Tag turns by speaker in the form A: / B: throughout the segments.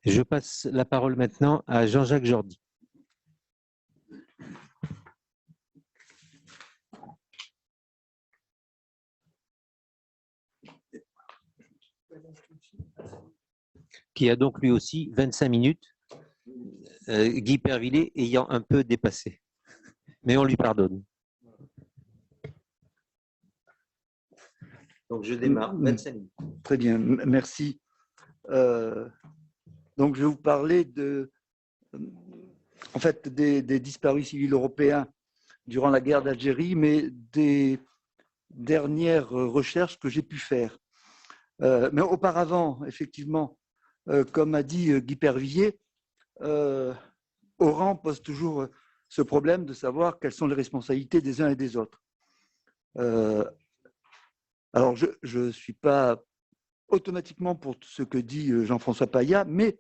A: Je passe la parole maintenant à Jean-Jacques Jordi. Qui a donc lui aussi 25 minutes, Guy Pervillet ayant un peu dépassé. Mais on lui pardonne. Donc je démarre, 25 minutes.
B: Très bien, merci. Donc je vais vous parler en fait, des disparus civils européens durant la guerre d'Algérie, mais des dernières recherches que j'ai pu faire. Mais auparavant, effectivement, comme a dit Guy Pervillet, Oran pose toujours ce problème de savoir quelles sont les responsabilités des uns et des autres. Alors, je ne suis pas automatiquement pour ce que dit Jean-François Paya, mais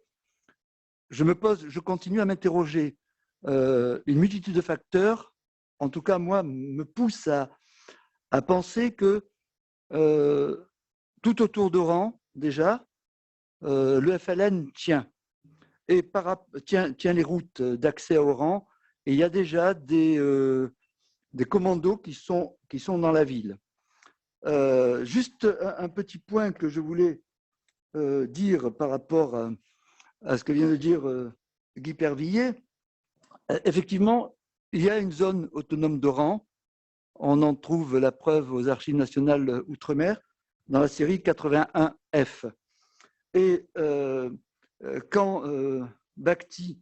B: je continue à m'interroger. Une multitude de facteurs, en tout cas, moi, me poussent à penser que tout autour d'Oran, déjà, le FLN tient les routes d'accès à Oran, et il y a déjà des commandos qui sont dans la ville. Juste un petit point que je voulais dire par rapport à ce que vient de dire Guy Pervillet. Effectivement, il y a une zone autonome d'Oran. On en trouve la preuve aux Archives nationales Outre-mer dans la série 81F. Et quand Bakhti,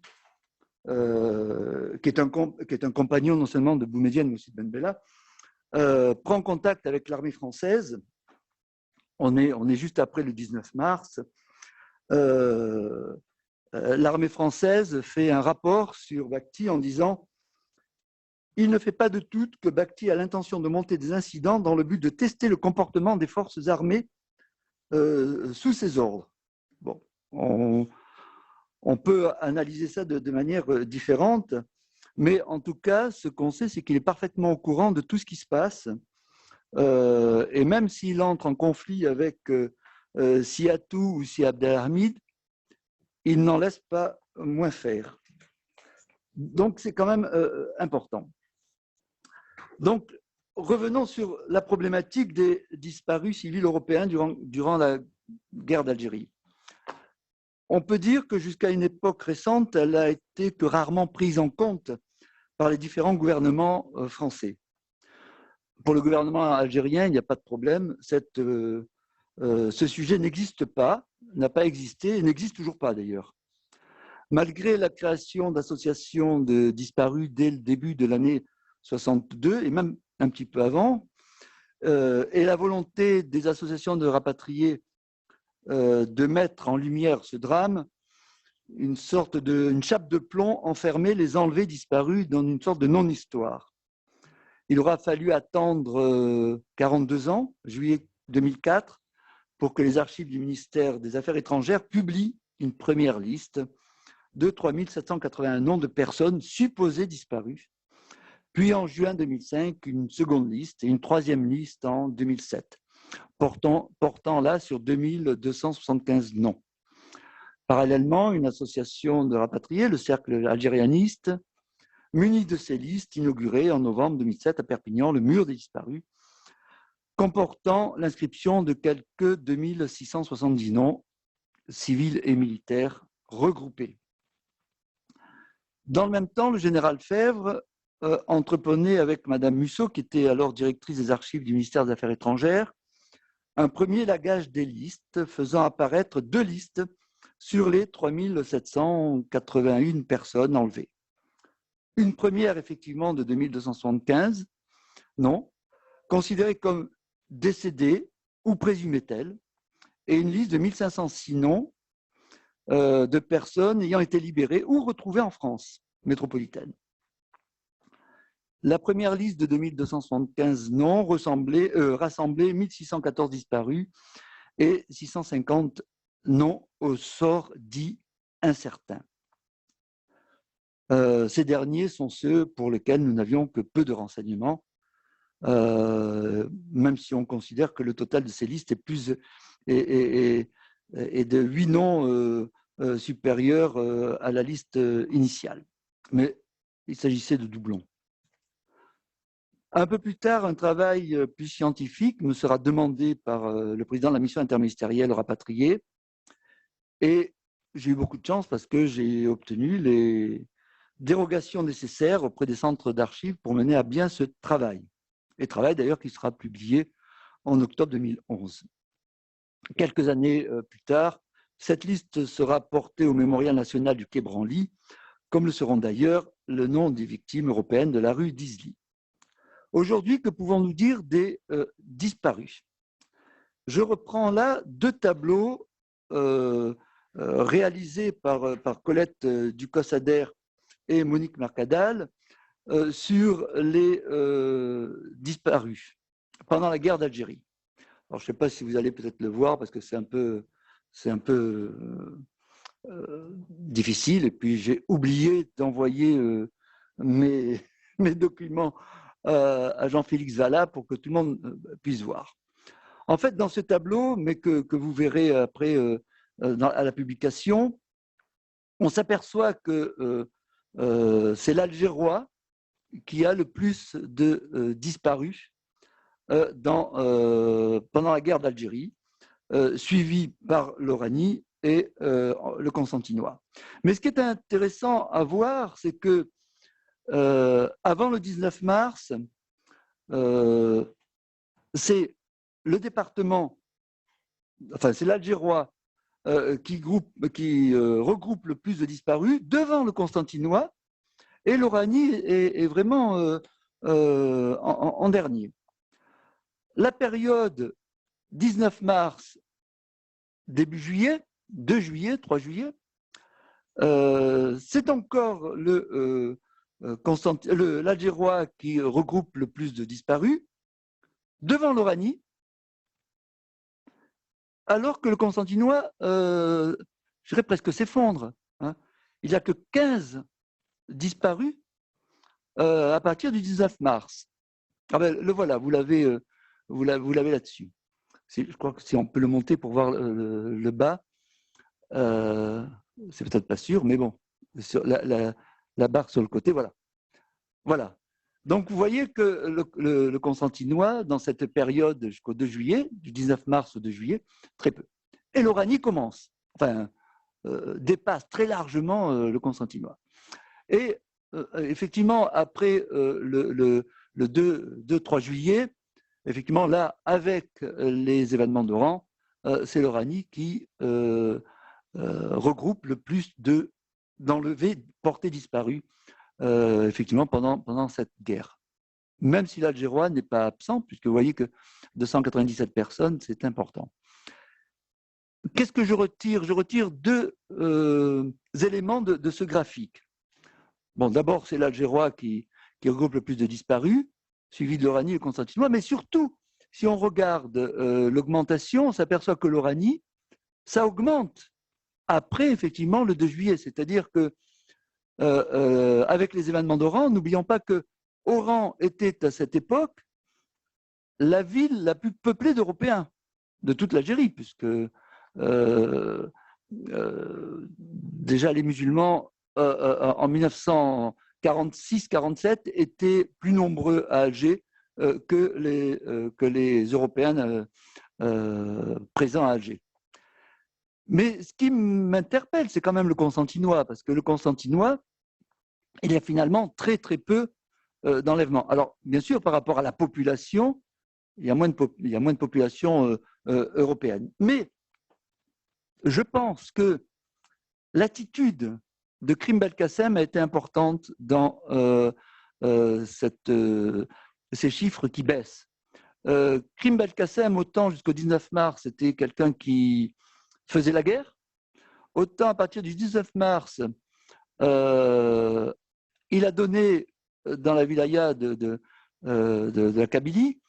B: qui est un compagnon non seulement de Boumedienne, mais aussi de Ben Bella, prend contact avec l'armée française, on est juste après le 19 mars, l'armée française fait un rapport sur Bakhti en disant « Il ne fait pas de doute que Bakhti a l'intention de monter des incidents dans le but de tester le comportement des forces armées sous ses ordres. » Bon, on peut analyser ça de manière différente, mais en tout cas, ce qu'on sait, c'est qu'il est parfaitement au courant de tout ce qui se passe. Et même s'il entre en conflit avec Siatou ou Si Abdelhamid, il n'en laisse pas moins faire. Donc, c'est quand même important. Donc, revenons sur la problématique des disparus civils européens durant la guerre d'Algérie. On peut dire que jusqu'à une époque récente, elle a été que rarement prise en compte par les différents gouvernements français. Pour le gouvernement algérien, il n'y a pas de problème. Ce sujet n'existe pas, n'a pas existé et n'existe toujours pas d'ailleurs. Malgré la création d'associations de disparus dès le début de l'année 62 et même un petit peu avant, et la volonté des associations de rapatriés de mettre en lumière ce drame, une chape de plomb enfermait les enlevés disparus dans une sorte de non-histoire. Il aura fallu attendre 42 ans, juillet 2004, pour que les archives du ministère des Affaires étrangères publient une première liste de 3 781 noms de personnes supposées disparues. Puis en juin 2005, une seconde liste et une troisième liste en 2007, portant là sur 2275 noms. Parallèlement, une association de rapatriés, le Cercle algérianiste, muni de ces listes, inaugurait en novembre 2007 à Perpignan le mur des disparus, comportant l'inscription de quelques 2670 noms civils et militaires regroupés. Dans le même temps, le général Fèvre entreprenait avec Madame Musso, qui était alors directrice des archives du ministère des Affaires étrangères, un premier lagage des listes, faisant apparaître 2 listes sur les 3 781 personnes enlevées. Une première, effectivement, de 2275 noms, considérés comme décédés ou présumés tels, et une liste de 1506 noms de personnes ayant été libérées ou retrouvées en France métropolitaine. La première liste de 2275 noms rassemblait 1614 disparus et 650 noms au sort dit incertain. Ces derniers sont ceux pour lesquels nous n'avions que peu de renseignements, même si on considère que le total de ces listes est de 8 noms supérieur à la liste initiale. Mais il s'agissait de doublons. Un peu plus tard, un travail plus scientifique me sera demandé par le président de la mission interministérielle rapatriée. Et j'ai eu beaucoup de chance parce que j'ai obtenu les dérogations nécessaires auprès des centres d'archives pour mener à bien ce travail. Et travail d'ailleurs qui sera publié en octobre 2011. Quelques années plus tard, cette liste sera portée au Mémorial national du Quai Branly, comme le seront d'ailleurs le nom des victimes européennes de la rue d'Isly. Aujourd'hui, que pouvons-nous dire des disparus? Je reprends là deux tableaux réalisés par Colette Ducos-Ader et Monique Mercadal sur les disparus pendant la guerre d'Algérie. Alors, je ne sais pas si vous allez peut-être le voir parce que c'est un peu difficile. Et puis, j'ai oublié d'envoyer mes documents à Jean-Félix Vallat pour que tout le monde puisse voir. En fait, dans ce tableau, mais que vous verrez après à la publication, on s'aperçoit que c'est l'Algérois qui a le plus de disparus pendant la guerre d'Algérie, suivi par l'Oranie et le Constantinois. Mais ce qui est intéressant à voir, c'est que avant le 19 mars, c'est le département, enfin c'est l'Algérois qui regroupe le plus de disparus devant le Constantinois, et l'Oranie est vraiment en dernier. La période 19 mars, début juillet, 2 juillet, 3 juillet, c'est encore l'Algérois qui regroupe le plus de disparus devant l'Oranie, alors que le Constantinois, je dirais presque s'effondre. Hein. Il n'y a que 15 disparus à partir du 19 mars. Ah ben, le voilà, vous l'avez là-dessus. Je crois que si on peut le monter pour voir le bas, c'est peut-être pas sûr, mais bon, sur la barre sur le côté, voilà. Voilà. Donc, vous voyez que le Constantinois, dans cette période jusqu'au 2 juillet, du 19 mars au 2 juillet, très peu. Et l'Oranie commence, enfin, dépasse très largement le Constantinois. Et effectivement, après le 2-3 juillet, effectivement, là, avec les événements d'Oran, c'est l'Oranie qui regroupe le plus d'enlevés, portés disparus, effectivement, pendant cette guerre. Même si l'Algérois n'est pas absent, puisque vous voyez que 297 personnes, c'est important. Qu'est-ce que je retire? Je retire deux éléments de ce graphique. Bon, d'abord, c'est l'Algérois qui regroupe le plus de disparus, suivi de l'Oranie et le Constantinois, mais surtout, si on regarde l'augmentation, on s'aperçoit que l'Oranie, ça augmente après, effectivement, le 2 juillet. C'est-à-dire que avec les événements d'Oran, n'oublions pas que Oran était à cette époque la ville la plus peuplée d'Européens, de toute l'Algérie, puisque déjà les musulmans en 1946-47 étaient plus nombreux à Alger que les Européens présents à Alger. Mais ce qui m'interpelle, c'est quand même le Constantinois, parce que le Constantinois, il y a finalement très très peu d'enlèvements. Alors, bien sûr, par rapport à la population, il y a moins de population européenne. Mais je pense que l'attitude de Krim Belkacem a été importante dans ces chiffres qui baissent. Krim Belkacem, autant jusqu'au 19 mars, c'était quelqu'un qui faisait la guerre, autant à partir du 19 mars, il a donné dans la wilaya de la Kabylie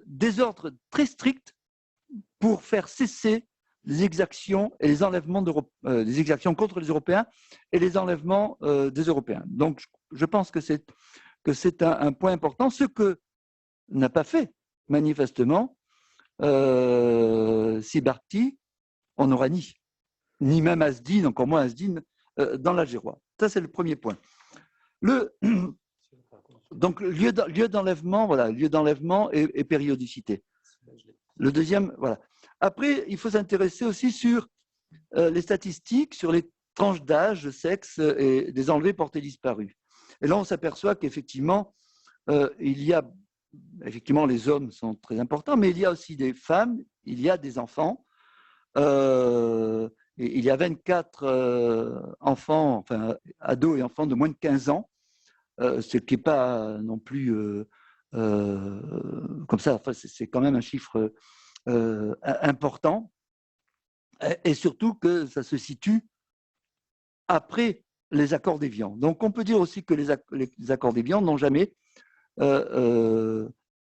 B: des ordres très stricts pour faire cesser les exactions et les enlèvements les exactions contre les Européens et les enlèvements des Européens. Donc, je pense que c'est un point important, ce que n'a pas fait manifestement Sibarti en Oranie. ni même Asdin, encore moins Asdin, dans l'algérois. Ça, c'est le premier point. Donc, lieu d'enlèvement, voilà, lieu d'enlèvement et périodicité. Le deuxième, voilà. Après, il faut s'intéresser aussi sur les statistiques, sur les tranches d'âge, de sexe et des enlevés portés disparus. Et là, on s'aperçoit qu'effectivement, il y a, effectivement, les hommes sont très importants, mais il y a aussi des femmes, il y a des enfants. Il y a 24 enfants, enfin, ados et enfants de moins de 15 ans, ce qui n'est pas non plus comme ça, enfin, c'est quand même un chiffre important, et surtout que ça se situe après les accords d'Évian. Donc on peut dire aussi que les accords d'Évian n'ont jamais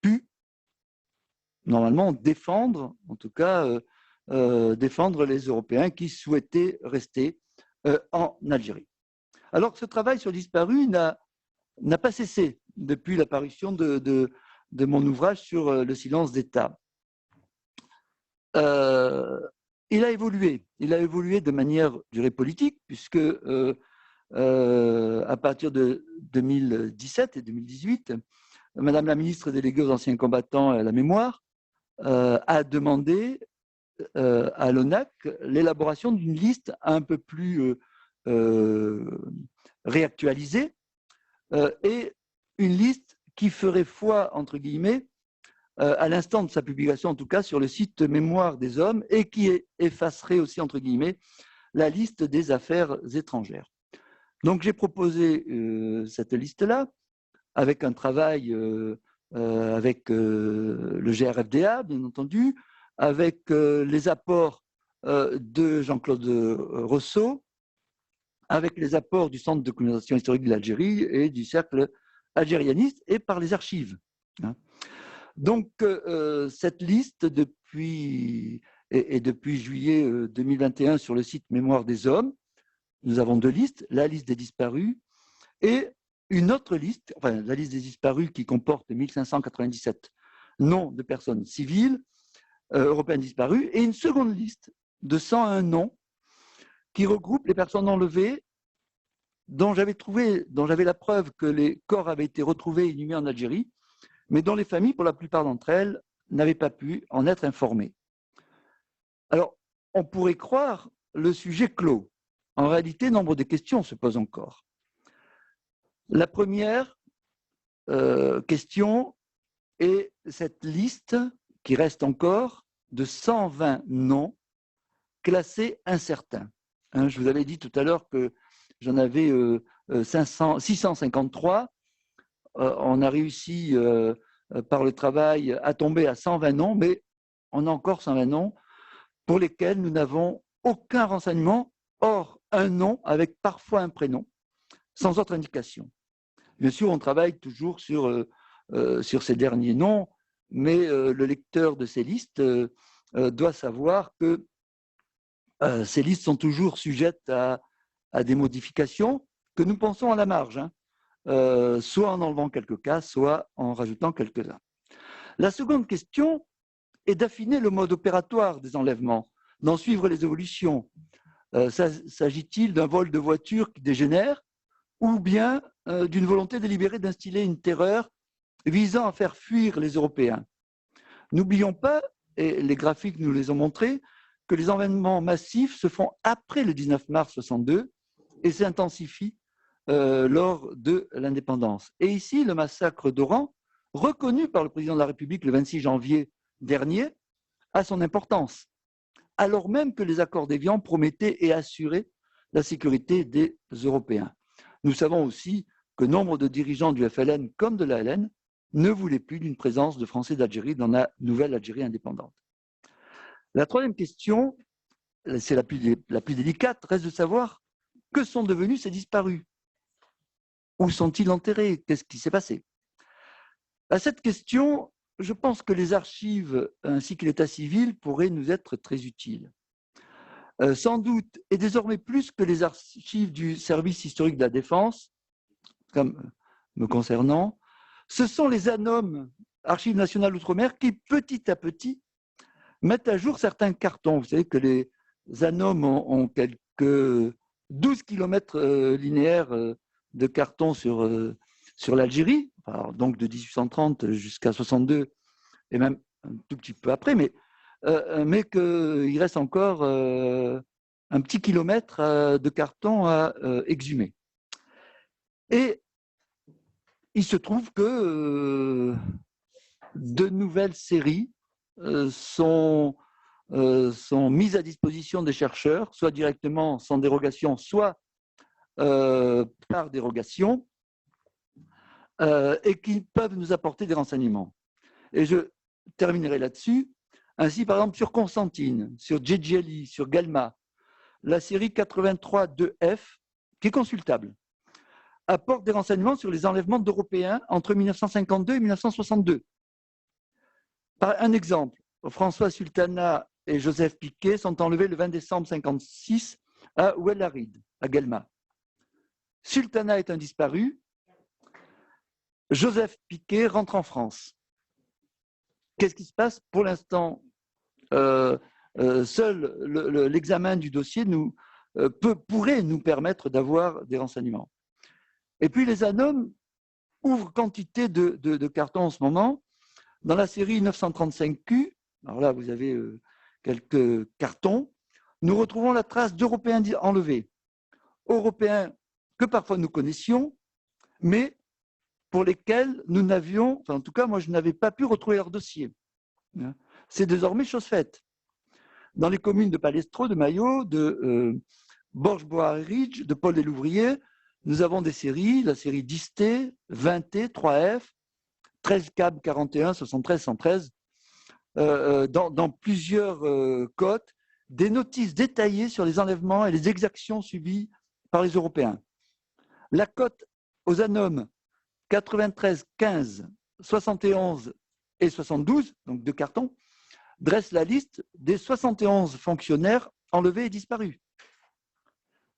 B: pu, normalement, défendre, en tout cas, défendre les Européens qui souhaitaient rester en Algérie. Alors que ce travail sur disparu n'a pas cessé depuis l'apparition de mon ouvrage sur le silence d'État. Il a évolué de manière, je dirais, politique, puisque à partir de 2017 et 2018, Madame la ministre déléguée aux anciens combattants et à la mémoire a demandé à l'ONAC l'élaboration d'une liste un peu plus réactualisée et une liste qui ferait foi, entre guillemets, à l'instant de sa publication, en tout cas, sur le site Mémoire des hommes, et qui effacerait aussi, entre guillemets, la liste des affaires étrangères. Donc, j'ai proposé cette liste-là, avec un travail avec le GRFDA, bien entendu, avec les apports de Jean-Claude Rousseau, avec les apports du Centre de documentation historique de l'Algérie et du Cercle algérianiste, et par les archives. Donc, cette liste, depuis juillet 2021 sur le site Mémoire des hommes, nous avons deux listes, la liste des disparus et une autre liste, enfin la liste des disparus qui comporte 1597 noms de personnes civiles européennes disparues, et une seconde liste de 101 noms qui regroupe les personnes enlevées dont j'avais la preuve que les corps avaient été retrouvés et inhumés en Algérie, mais dont les familles, pour la plupart d'entre elles, n'avaient pas pu en être informées. Alors, on pourrait croire le sujet clos. En réalité, nombre de questions se posent encore. La première question est cette liste qui reste encore de 120 noms classés incertains. Je vous avais dit tout à l'heure que j'en avais 653. On a réussi par le travail à tomber à 120 noms, mais on a encore 120 noms pour lesquels nous n'avons aucun renseignement, hors un nom avec parfois un prénom, sans autre indication. Bien sûr, on travaille toujours sur ces derniers noms, mais le lecteur de ces listes doit savoir que ces listes sont toujours sujettes à des modifications que nous pensons à la marge, soit en enlevant quelques cas, soit en rajoutant quelques-uns. La seconde question est d'affiner le mode opératoire des enlèvements, d'en suivre les évolutions. S'agit-il d'un vol de voiture qui dégénère ou bien d'une volonté délibérée d'instiller une terreur visant à faire fuir les Européens? N'oublions pas, et les graphiques nous les ont montrés, que les enlèvements massifs se font après le 19 mars 62 et s'intensifient lors de l'indépendance. Et ici, le massacre d'Oran, reconnu par le président de la République le 26 janvier dernier, a son importance, alors même que les accords d'Évian promettaient et assuraient la sécurité des Européens. Nous savons aussi que nombre de dirigeants du FLN comme de l'ALN ne voulaient plus d'une présence de Français d'Algérie dans la nouvelle Algérie indépendante. La troisième question, c'est la plus délicate, reste de savoir que sont devenus ces disparus. Où sont-ils enterrés? Qu'est-ce qui s'est passé? À cette question, je pense que les archives ainsi que l'état civil pourraient nous être très utiles. Sans doute, et désormais plus que les archives du service historique de la défense, comme me concernant, ce sont les ANOM, Archives nationales outre-mer, qui petit à petit mettent à jour certains cartons. Vous savez que Zanome ont quelques 12 km linéaires de carton sur l'Algérie, donc de 1830 jusqu'à 62, et même un tout petit peu après, mais qu'il reste encore un petit kilomètre de carton à exhumer. Et il se trouve que de nouvelles séries sont mises à disposition des chercheurs, soit directement sans dérogation, soit par dérogation, et qui peuvent nous apporter des renseignements. Et je terminerai là-dessus. Ainsi, par exemple, sur Constantine, sur Djedjeli, sur Galma, la série 83 2F, qui est consultable, apporte des renseignements sur les enlèvements d'Européens entre 1952 et 1962. Par un exemple, François Sultana et Joseph Piquet sont enlevés le 20 décembre 1956 à Ouel-Harid, à Galma. Sultana est un disparu. Joseph Piquet rentre en France. Qu'est-ce qui se passe? Pour l'instant, seul l'examen du dossier pourrait nous permettre d'avoir des renseignements. Et puis les ANOM ouvrent quantité de cartons en ce moment. Dans la série 935Q, alors là vous avez quelques cartons, nous retrouvons la trace d'Européens enlevés. Européens que parfois nous connaissions, mais pour lesquels nous n'avions, enfin en tout cas moi je n'avais pas pu retrouver leur dossier. C'est désormais chose faite. Dans les communes de Palestro, de Maillot, de Borges-Bois-Ridge, de Paul-des-Louvriers, nous avons des séries, la série 10T, 20T, 3F, 13 cab 41, 73, 113, dans plusieurs côtes, des notices détaillées sur les enlèvements et les exactions subies par les Européens. La cote aux ANOM 93, 15, 71 et 72, donc deux cartons, dresse la liste des 71 fonctionnaires enlevés et disparus.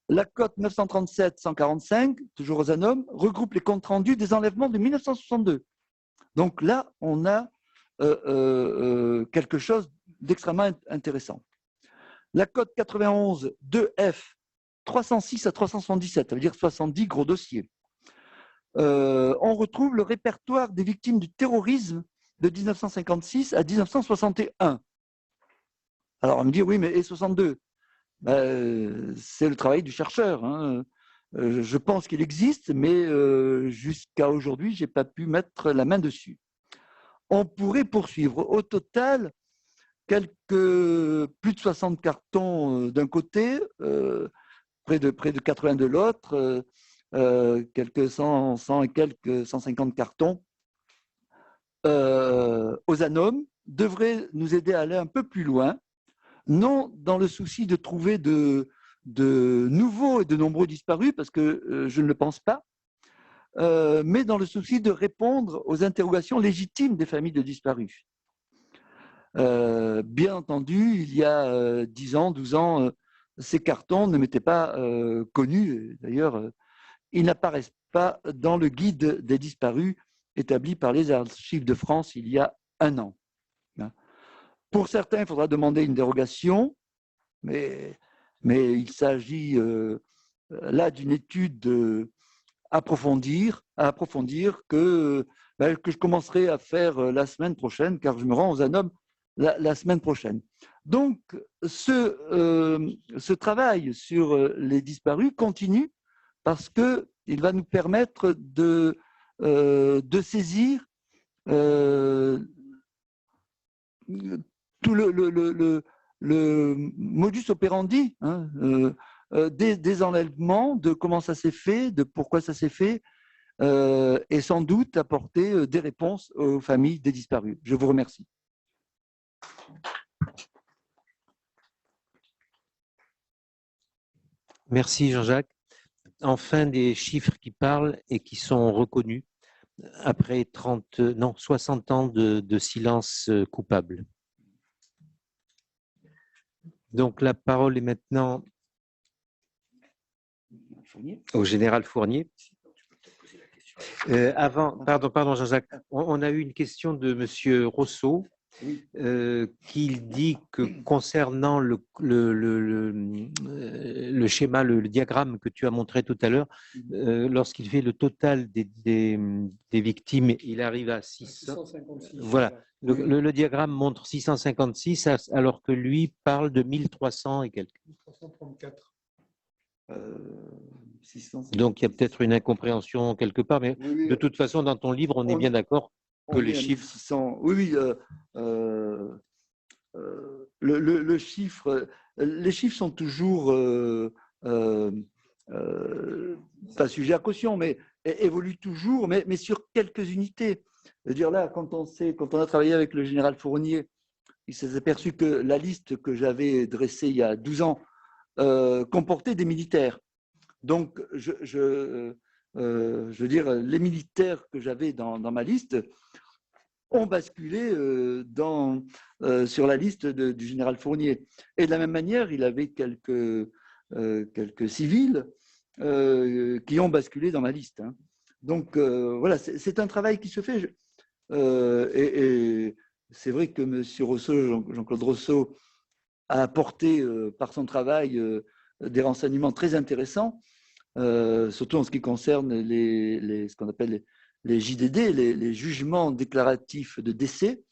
B: La cote 937-145, toujours aux ANOM, regroupe les comptes rendus des enlèvements de 1962. Donc là, on a quelque chose d'extrêmement intéressant. La cote 91 2F, 306 à 377, ça veut dire 70 gros dossiers. On retrouve le répertoire des victimes du terrorisme de 1956 à 1961. Alors on me dit, oui, mais et 62 ? C'est le travail du chercheur. Hein. Je pense qu'il existe, mais jusqu'à aujourd'hui, je n'ai pas pu mettre la main dessus. On pourrait poursuivre. Au total, plus de 60 cartons d'un côté, près de 80 de l'autre, quelques 100 et quelques 150 cartons aux ANOM devraient nous aider à aller un peu plus loin, non dans le souci de trouver de nouveaux et de nombreux disparus, parce que je ne le pense pas, mais dans le souci de répondre aux interrogations légitimes des familles de disparus. Bien entendu, il y a 10 ans, 12 ans, ces cartons ne m'étaient pas connus. D'ailleurs, ils n'apparaissent pas dans le guide des disparus établi par les Archives de France il y a 1 an. Pour certains, il faudra demander une dérogation, mais il s'agit là d'une étude à approfondir que je commencerai à faire la semaine prochaine, car je me rends aux ANOM la semaine prochaine. Donc, ce travail sur les disparus continue parce qu'il va nous permettre de saisir tout le modus operandi des enlèvements, de comment ça s'est fait, de pourquoi ça s'est fait, et sans doute apporter des réponses aux familles des disparus. Je vous remercie.
A: Merci Jean-Jacques. Enfin, des chiffres qui parlent et qui sont reconnus après 60 ans de silence coupable. Donc la parole est maintenant au général Fournier. Pardon Jean-Jacques, on a eu une question de Monsieur Rousseau
B: Oui.
A: qu'il dit que concernant le schéma, le diagramme que tu as montré tout à l'heure, lorsqu'il fait le total des victimes, il arrive à 656. Voilà. Le diagramme montre 656, alors que lui parle de 1300 et quelques. 1334. Donc, il y a peut-être une incompréhension quelque part, mais oui, de toute façon, dans ton livre, on est bien d'accord que les chiffres…
B: 1600, oui, le chiffre, les chiffres sont toujours pas sujet à caution, mais évoluent toujours, mais sur quelques unités. Je veux dire, là, quand on a travaillé avec le général Fournier, il s'est aperçu que la liste que j'avais dressée il y a 12 ans comportait des militaires. Donc, je veux dire, les militaires que j'avais dans ma liste ont basculé sur la liste du général Fournier. Et de la même manière, il avait quelques civils qui ont basculé dans ma liste. Hein. Donc, voilà, c'est un travail qui se fait. Et c'est vrai que M. Rousseau, Jean-Claude Rousseau, a apporté par son travail des renseignements très intéressants, surtout en ce qui concerne ce qu'on appelle les JDD, les jugements déclaratifs de décès.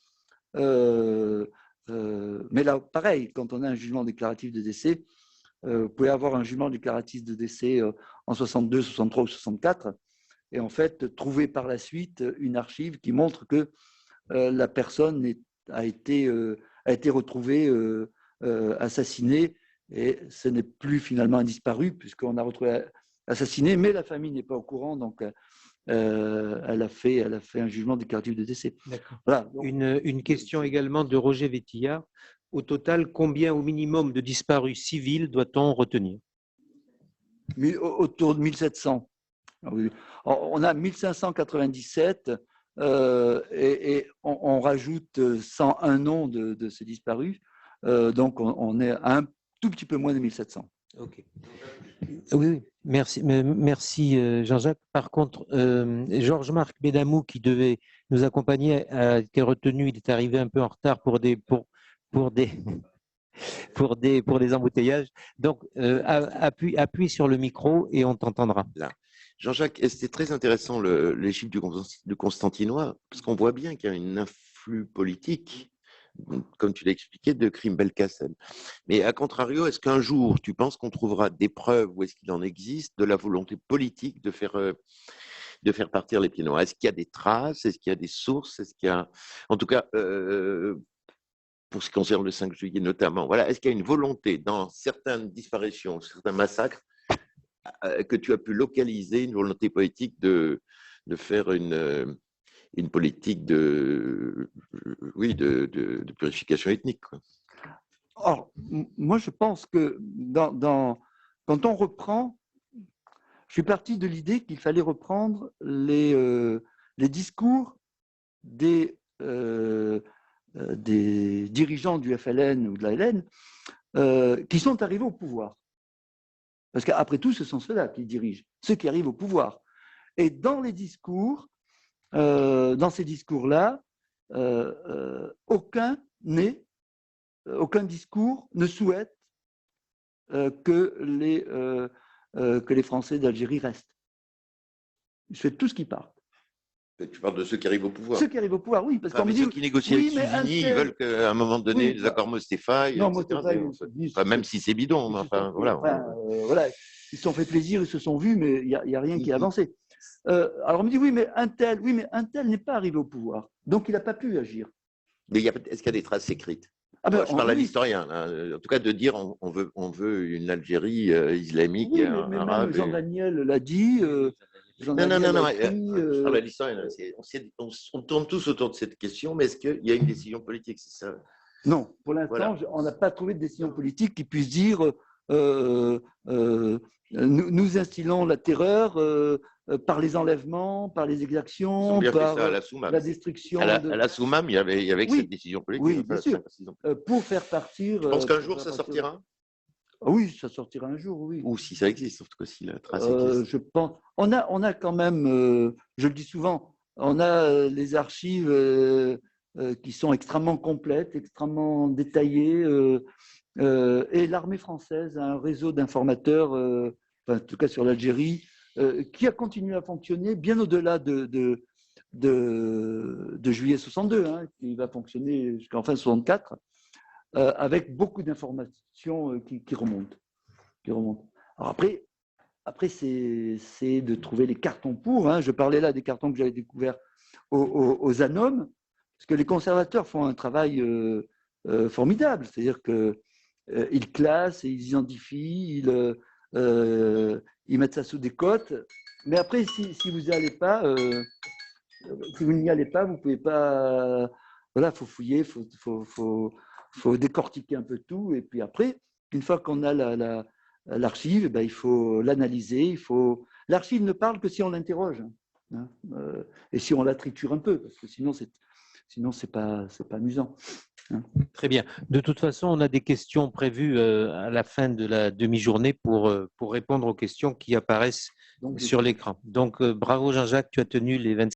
B: Mais là, pareil, quand on a un jugement déclaratif de décès, vous pouvez avoir un jugement déclaratif de décès en 62, 63 ou 64, et en fait, trouver par la suite une archive qui montre que la personne a été retrouvée assassinée, et ce n'est plus finalement un disparu, puisqu'on a retrouvé assassiné, mais la famille n'est pas au courant, donc elle a fait un jugement déclaratif de décès.
A: Voilà. Une question également de Roger Vétillard. Au total, combien au minimum de disparus civils doit-on retenir?
B: Autour de 1700. On a 1597 et on rajoute 101 noms de ces disparus. Donc, on est un tout petit peu moins de 1700.
A: Ok. Oui, merci Jean-Jacques. Par contre, Georges-Marc Bédamou, qui devait nous accompagner, a été retenu. Il est arrivé un peu en retard pour des embouteillages. Donc, appuie sur le micro et on t'entendra.
C: Là. Jean-Jacques, c'était très intéressant les chiffres du Constantinois, parce qu'on voit bien qu'il y a une influx politique, comme tu l'as expliqué, de crimes Belkacem. Mais à contrario, est-ce qu'un jour, tu penses qu'on trouvera des preuves, ou est-ce qu'il en existe, de la volonté politique de faire partir les pieds noirs? Est-ce qu'il y a des traces? Est-ce qu'il y a des sources? Est-ce qu'il y a… En tout cas, pour ce qui concerne le 5 juillet notamment, voilà, est-ce qu'il y a une volonté dans certaines disparitions, certains massacres, que tu as pu localiser, une volonté politique de faire une politique de purification ethnique, quoi?
B: Or, moi, je pense que quand on reprend, je suis parti de l'idée qu'il fallait reprendre les discours des dirigeants du FLN ou de la LN qui sont arrivés au pouvoir. Parce qu'après tout, ce sont ceux-là qui dirigent, ceux qui arrivent au pouvoir. Et dans les discours, dans ces discours-là, aucun discours ne souhaite que les Français d'Algérie restent. Ils souhaitent tous qu'ils partent.
C: Tu parles de ceux qui arrivent au pouvoir.
B: Ceux qui arrivent au pouvoir, oui. Parce qu'on me dit,
C: ceux qui négocient avec Suzini, ils veulent qu'à un moment donné, les accords Mostefai, même si c'est bidon.
B: Voilà, ils se sont fait plaisir, ils se sont vus, mais il n'y a rien qui a avancé. Alors on me dit, oui, mais un tel n'est pas arrivé au pouvoir, donc il n'a pas pu agir.
C: Mais est-ce qu'il y a des traces écrites? Je parle à l'historien, en tout cas de dire on veut une Algérie islamique,
B: oui, mais arabe. Même Jean Daniel l'a dit.
C: Non, je parle à l'historien. On tourne tous autour de cette question, mais est-ce qu'il y a une décision politique? C'est ça?
B: Non, pour l'instant, on n'a pas trouvé de décision politique qui puisse dire nous instillons la terreur par les enlèvements, par les exactions, par la destruction.
C: À la Soumam, il y avait cette décision politique.
B: Oui, bien sûr. Pour faire partir.
C: Tu penses qu'un jour ça sortira?
B: Oui, ça sortira un jour, oui.
C: Ou si ça existe, en tout cas, si la trace existe.
B: Je pense. On a quand même, je le dis souvent, on a les archives qui sont extrêmement complètes, extrêmement détaillées. Et l'armée française a un réseau d'informateurs, en tout cas sur l'Algérie, qui a continué à fonctionner bien au-delà de juillet 62, hein, qui va fonctionner jusqu'en fin 64, avec beaucoup d'informations qui remontent. Alors après c'est de trouver les cartons pour. Hein. Je parlais là des cartons que j'avais découverts aux ANOM, parce que les conservateurs font un travail formidable, c'est-à-dire qu'ils classent, ils identifient, ils mettent ça sous des cotes, mais après, si vous n'y allez pas, vous pouvez pas. Voilà, faut fouiller, faut décortiquer un peu tout, et puis après, une fois qu'on a l'archive, ben, il faut l'analyser. L'archive ne parle que si on l'interroge, hein, et si on la triture un peu, parce que sinon c'est pas amusant. Hein.
A: Très bien. De toute façon, on a des questions prévues à la fin de la demi-journée pour répondre aux questions qui apparaissent sur l'écran. Donc, bravo Jean-Jacques, tu as tenu les 25